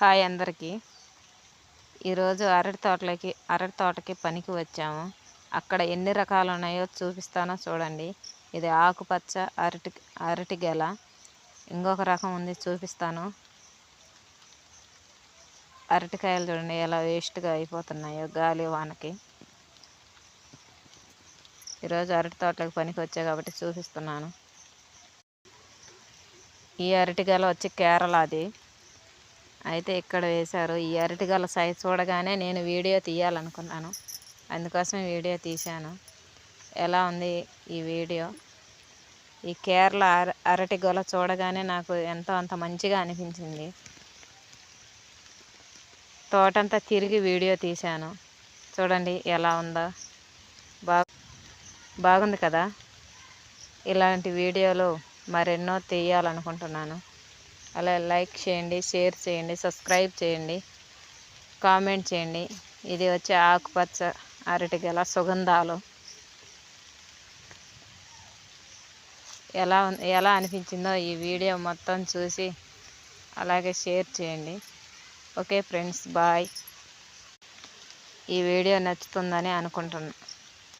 Hi అందరికీ. ఈరోజు అరటి తోటకి పనికి వచ్చాము. అక్కడ ఎన్ని రకాలు ఉన్నాయో చూపిస్తానో చూడండి. ఇది ఆకుపచ్చ అరటి గెల. ఇంకొక రకం ఉంది, చూపిస్తాను. అరటికాయలు చూడండి ఎలా వేస్ట్గా అయిపోతున్నాయో గాలి వానకి. ఈరోజు అరటి తోటలకు పనికి వచ్చా కాబట్టి చూపిస్తున్నాను. ఈ అరటి గెల వచ్చి కేరళది. అయితే ఇక్కడ వేశారు. ఈ అరటిగల సైజ్ చూడగానే నేను వీడియో తీయాలనుకున్నాను, అందుకోసమే వీడియో తీశాను. ఎలా ఉంది ఈ వీడియో? ఈ కేరళ అరటిగొల చూడగానే నాకు ఎంతో అంత మంచిగా అనిపించింది. తోటంతా తిరిగి వీడియో తీశాను. చూడండి ఎలా ఉందో. బాగుంది కదా. ఇలాంటి వీడియోలు మరెన్నో తీయాలనుకుంటున్నాను. అలా లైక్ చేయండి, షేర్ చేయండి, సబ్స్క్రైబ్ చేయండి, కామెంట్ చేయండి. ఇది వచ్చే ఆకుపచ్చ అరటి గెల సుగంధాలు. ఎలా అనిపించిందో ఈ వీడియో మొత్తం చూసి అలాగే షేర్ చేయండి. Okay friends, bye. ఈ వీడియో నచ్చుతుందని అనుకుంటున్నాను.